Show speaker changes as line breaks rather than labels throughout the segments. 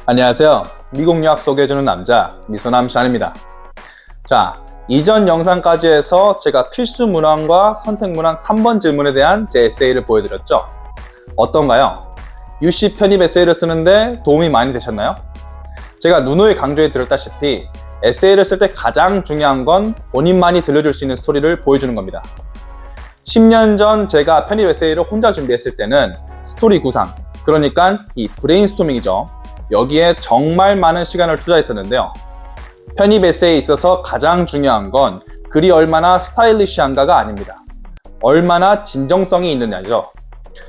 안녕하세요. 미국 유학 소개해주는 남자 미소남 샨입니다. 자, 이전 영상까지 해서 제가 필수 문항과 선택 문항 3번 질문에 대한 제 에세이를 보여드렸죠. 어떤가요? UC 편입 에세이를 쓰는데 도움이 많이 되셨나요? 제가 누누이 강조해 드렸다시피 에세이를 쓸 때 가장 중요한 건 본인만이 들려줄 수 있는 스토리를 보여주는 겁니다. 10년 전 제가 편입 에세이를 혼자 준비했을 때는 스토리 구상, 그러니까 이 브레인스토밍이죠. 여기에 정말 많은 시간을 투자했었는데요. 편입 에세이에 있어서 가장 중요한 건 글이 얼마나 스타일리시한가가 아닙니다. 얼마나 진정성이 있느냐죠.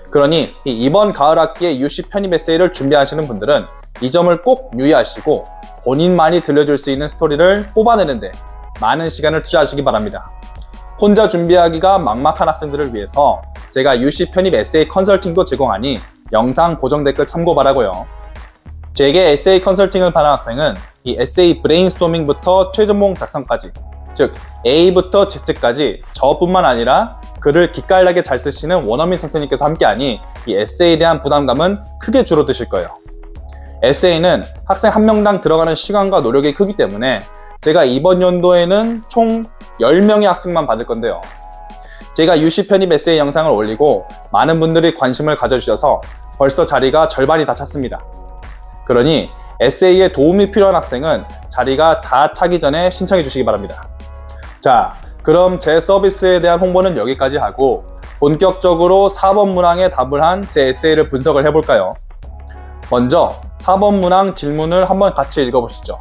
그러니 이번 가을 학기에 UC 편입 에세이를 준비하시는 분들은 이 점을 꼭 유의하시고 본인만이 들려줄 수 있는 스토리를 뽑아내는데 많은 시간을 투자하시기 바랍니다. 혼자 준비하기가 막막한 학생들을 위해서 제가 UC 편입 에세이 컨설팅도 제공하니 영상 고정 댓글 참고 바라고요. 제게 에세이 컨설팅을 받은 학생은 이 에세이 브레인스토밍부터 최종본 작성까지, 즉 A부터 Z까지 저뿐만 아니라 글을 기깔나게 잘 쓰시는 원어민 선생님께서 함께하니 이 에세이에 대한 부담감은 크게 줄어드실 거예요. 에세이는 학생 한 명당 들어가는 시간과 노력이 크기 때문에 제가 이번 연도에는 총 10명의 학생만 받을 건데요. 제가 UC 편입 에세이 영상을 올리고 많은 분들이 관심을 가져주셔서 벌써 자리가 절반이 다 찼습니다. 그러니 에세이에 도움이 필요한 학생은 자리가 다 차기 전에 신청해 주시기 바랍니다. 자, 그럼 제 서비스에 대한 홍보는 여기까지 하고 본격적으로 4번 문항에 답을 한 제 에세이를 분석을 해볼까요? 먼저 4번 문항 질문을 한번 같이 읽어보시죠.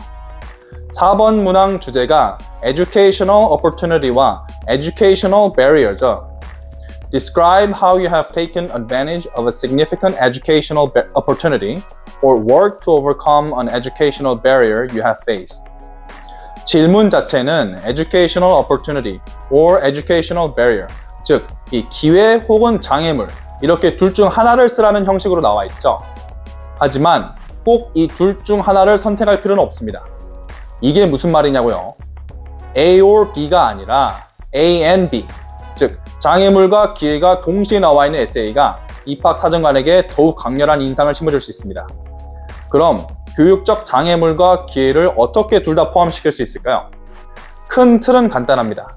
4번 문항 주제가 Educational Opportunity와 Educational Barrier죠. Describe how you have taken advantage of a significant educational opportunity or work to overcome an educational barrier you have faced. 질문 자체는 educational opportunity or educational barrier, 즉 이 기회 혹은 장애물, 이렇게 둘 중 하나를 쓰라는 형식으로 나와 있죠. 하지만 꼭 이 둘 중 하나를 선택할 필요는 없습니다. 이게 무슨 말이냐고요? A or B가 아니라 A and B, 즉 장애물과 기회가 동시에 나와 있는 에세이가 입학사정관에게 더욱 강렬한 인상을 심어줄 수 있습니다. 그럼 교육적 장애물과 기회를 어떻게 둘 다 포함시킬 수 있을까요? 큰 틀은 간단합니다.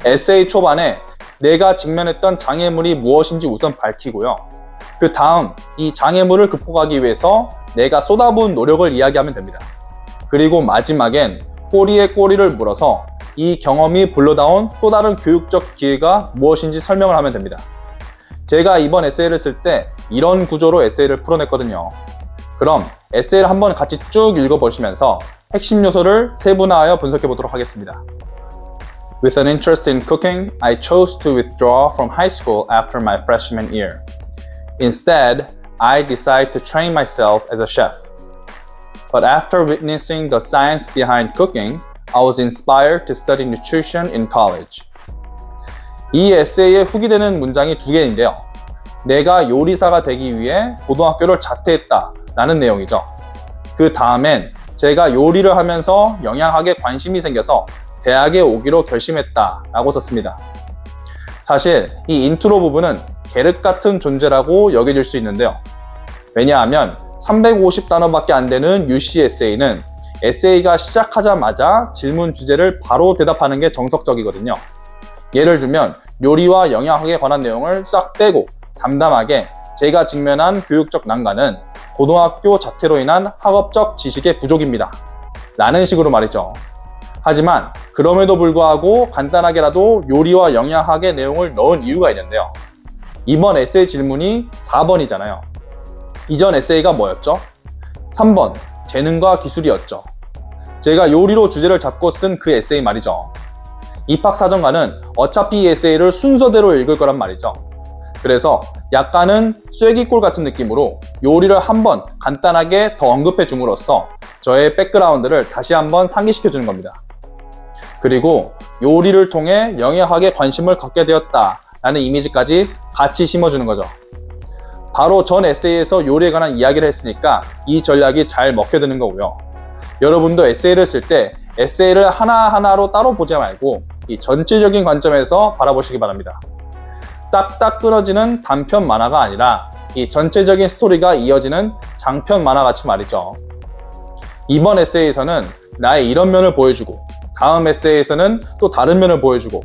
에세이 초반에 내가 직면했던 장애물이 무엇인지 우선 밝히고요. 그 다음 이 장애물을 극복하기 위해서 내가 쏟아부은 노력을 이야기하면 됩니다. 그리고 마지막엔 꼬리에 꼬리를 물어서 이 경험이 불러다온 또 다른 교육적 기회가 무엇인지 설명을 하면 됩니다. 제가 이번 에세이를 쓸 때 이런 구조로 에세이를 풀어냈거든요. 그럼 에세이를 한번 같이 쭉 읽어보시면서 핵심 요소를 세분화하여 분석해 보도록 하겠습니다. With an interest in cooking, I chose to withdraw from high school after my freshman year. Instead, I decided to train myself as a chef. But after witnessing the science behind cooking, I was inspired to study nutrition in college. 이 에세이에 후기 되는 문장이 두 개인데요. 내가 요리사가 되기 위해 고등학교를 자퇴했다 라는 내용이죠. 그 다음엔 제가 요리를 하면서 영양학에 관심이 생겨서 대학에 오기로 결심했다 라고 썼습니다. 사실 이 인트로 부분은 계륵 같은 존재라고 여겨질 수 있는데요. 왜냐하면 350단어밖에 안 되는 UC 에세이는 에세이가 시작하자마자 질문 주제를 바로 대답하는 게 정석적이거든요. 예를 들면 요리와 영양학에 관한 내용을 싹 빼고 담담하게 제가 직면한 교육적 난관은 고등학교 자퇴로 인한 학업적 지식의 부족입니다 라는 식으로 말이죠. 하지만 그럼에도 불구하고 간단하게라도 요리와 영양학의 내용을 넣은 이유가 있는데요. 이번 에세이 질문이 4번이잖아요. 이전 에세이가 뭐였죠? 3번, 재능과 기술이었죠. 제가 요리로 주제를 잡고 쓴 그 에세이 말이죠. 입학사정관은 어차피 이 에세이를 순서대로 읽을 거란 말이죠. 그래서 약간은 쐐기골 같은 느낌으로 요리를 한번 간단하게 더 언급해 줌으로써 저의 백그라운드를 다시 한번 상기시켜 주는 겁니다. 그리고 요리를 통해 영양학에 관심을 갖게 되었다 라는 이미지까지 같이 심어주는 거죠. 바로 전 에세이에서 요리에 관한 이야기를 했으니까 이 전략이 잘 먹혀드는 거고요. 여러분도 에세이를 쓸 때 에세이를 하나하나로 따로 보지 말고 이 전체적인 관점에서 바라보시기 바랍니다. 딱딱 끊어지는 단편 만화가 아니라 이 전체적인 스토리가 이어지는 장편 만화 같이 말이죠. 이번 에세이에서는 나의 이런 면을 보여주고 다음 에세이에서는 또 다른 면을 보여주고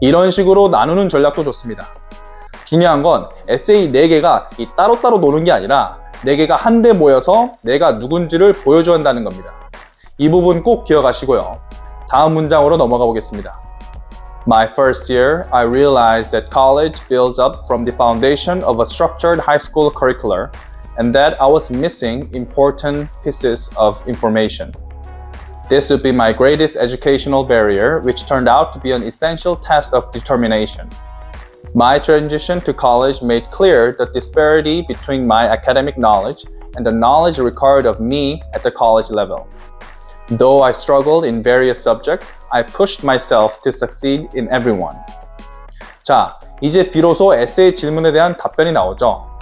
이런 식으로 나누는 전략도 좋습니다. 중요한 건 에세이 4개가 따로따로 노는 게 아니라 4개가 한데 모여서 내가 누군지를 보여줘야 한다는 겁니다. 이 부분 꼭 기억하시고요. 다음 문장으로 넘어가 보겠습니다. My first year, I realized that college builds up from the foundation of a structured high school curricular and that I was missing important pieces of information. This would be my greatest educational barrier, which turned out to be an essential test of determination. My transition to college made clear the disparity between my academic knowledge and the knowledge required of me at the college level. Though I struggled in various subjects, I pushed myself to succeed in everyone. 자, 이제 비로소 에세이 질문에 대한 답변이 나오죠.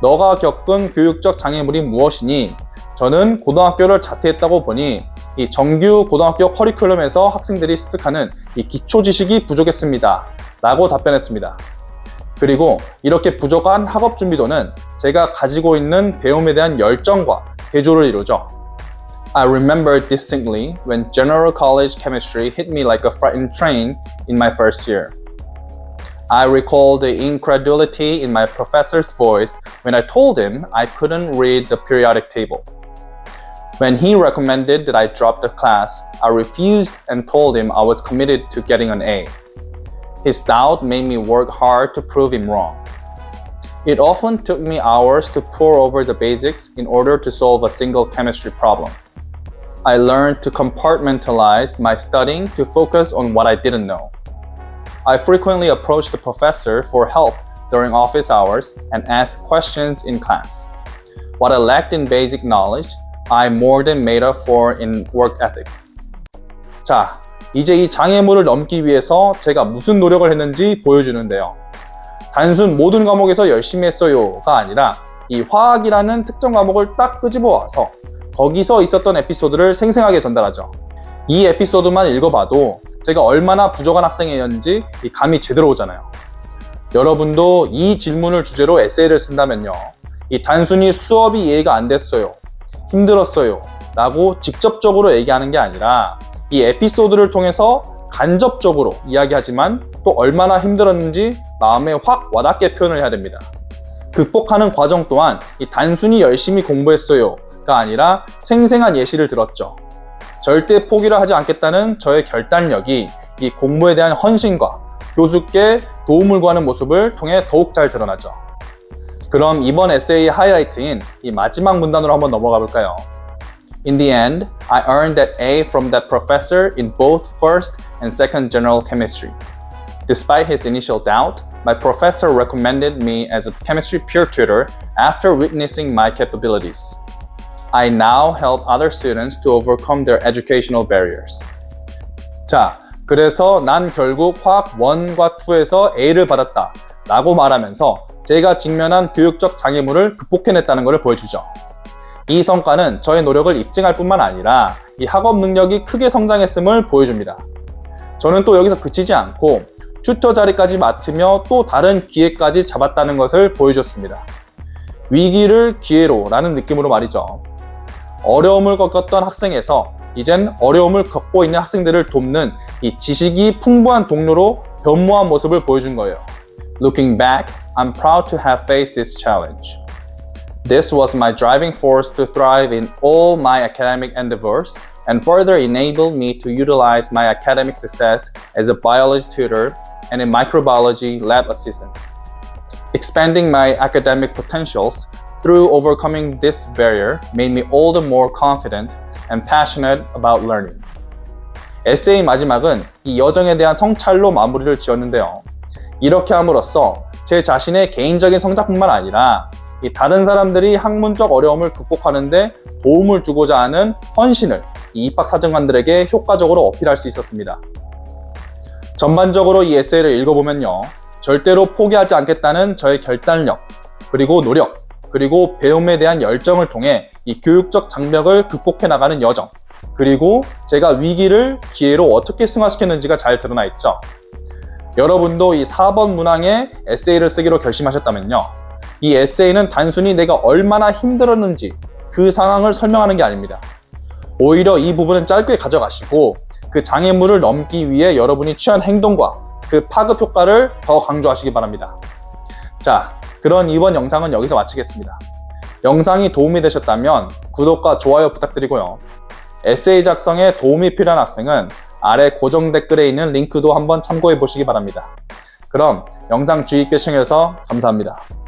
너가 겪은 교육적 장애물이 무엇이니? 저는 고등학교를 자퇴했다고 보니 이 정규 고등학교 커리큘럼에서 학생들이 습득하는 이 기초 지식이 부족했습니다. 라고 답변했습니다. 그리고 이렇게 부족한 학업 준비도는 제가 가지고 있는 배움에 대한 열정과 대조를 이루죠. I remember distinctly when general college chemistry hit me like a frightened train in my first year. I recall the incredulity in my professor's voice when I told him I couldn't read the periodic table. When he recommended that I drop the class, I refused and told him I was committed to getting an A. His doubt made me work hard to prove him wrong. It often took me hours to pore over the basics in order to solve a single chemistry problem. I learned to compartmentalize my studying to focus on what I didn't know. I frequently approached the professor for help during office hours and asked questions in class. What I lacked in basic knowledge, I more than made up for in work ethic. 자, 이제 이 장애물을 넘기 위해서 제가 무슨 노력을 했는지 보여주는데요. 단순 모든 과목에서 열심히 했어요가 아니라 이 화학이라는 특정 과목을 딱 끄집어 와서 거기서 있었던 에피소드를 생생하게 전달하죠. 이 에피소드만 읽어봐도 제가 얼마나 부족한 학생이었는지 감이 제대로 오잖아요. 여러분도 이 질문을 주제로 에세이를 쓴다면요. 이 단순히 수업이 이해가 안 됐어요, 힘들었어요 라고 직접적으로 얘기하는 게 아니라 이 에피소드를 통해서 간접적으로 이야기하지만 또 얼마나 힘들었는지 마음에 확 와닿게 표현을 해야 됩니다. 극복하는 과정 또한 이 단순히 열심히 공부했어요가 아니라 생생한 예시를 들었죠. 절대 포기를 하지 않겠다는 저의 결단력이 이 공부에 대한 헌신과 교수께 도움을 구하는 모습을 통해 더욱 잘 드러나죠. 그럼 이번 에세이의 하이라이트인 이 마지막 문단으로 한번 넘어가 볼까요? In the end, I earned that A from that professor in both first and second general chemistry. Despite his initial doubt, my professor recommended me as a chemistry peer tutor after witnessing my capabilities. I now help other students to overcome their educational barriers. 자, 그래서 난 결국 화학 1과 2에서 A를 받았다 라고 말하면서 제가 직면한 교육적 장애물을 극복해냈다는 것을 보여주죠. 이 성과는 저의 노력을 입증할 뿐만 아니라 이 학업 능력이 크게 성장했음을 보여줍니다. 저는 또 여기서 그치지 않고 튜터 자리까지 맡으며 또 다른 기회까지 잡았다는 것을 보여줬습니다. 위기를 기회로 라는 느낌으로 말이죠. 어려움을 겪었던 학생에서 이젠 어려움을 겪고 있는 학생들을 돕는 이 지식이 풍부한 동료로 변모한 모습을 보여준 거예요. Looking back, I'm proud to have faced this challenge. This was my driving force to thrive in all my academic endeavors and further enabled me to utilize my academic success as a biology tutor and a microbiology lab assistant. Expanding my academic potentials through overcoming this barrier made me all the more confident and passionate about learning. 에세이 마지막은 이 여정에 대한 성찰로 마무리를 지었는데요. 이렇게 함으로써 제 자신의 개인적인 성장뿐만 아니라 이 다른 사람들이 학문적 어려움을 극복하는데 도움을 주고자 하는 헌신을 이 입학사정관들에게 효과적으로 어필할 수 있었습니다. 전반적으로 이 에세이를 읽어보면요. 절대로 포기하지 않겠다는 저의 결단력, 그리고 노력, 그리고 배움에 대한 열정을 통해 이 교육적 장벽을 극복해 나가는 여정, 그리고 제가 위기를 기회로 어떻게 승화시켰는지가 잘 드러나 있죠. 여러분도 이 4번 문항에 에세이를 쓰기로 결심하셨다면요. 이 에세이는 단순히 내가 얼마나 힘들었는지 그 상황을 설명하는 게 아닙니다. 오히려 이 부분은 짧게 가져가시고 그 장애물을 넘기 위해 여러분이 취한 행동과 그 파급 효과를 더 강조하시기 바랍니다. 자, 그런 이번 영상은 여기서 마치겠습니다. 영상이 도움이 되셨다면 구독과 좋아요 부탁드리고요. 에세이 작성에 도움이 필요한 학생은 아래 고정 댓글에 있는 링크도 한번 참고해 보시기 바랍니다. 그럼 영상 주의 있게 시청해주셔서 감사합니다.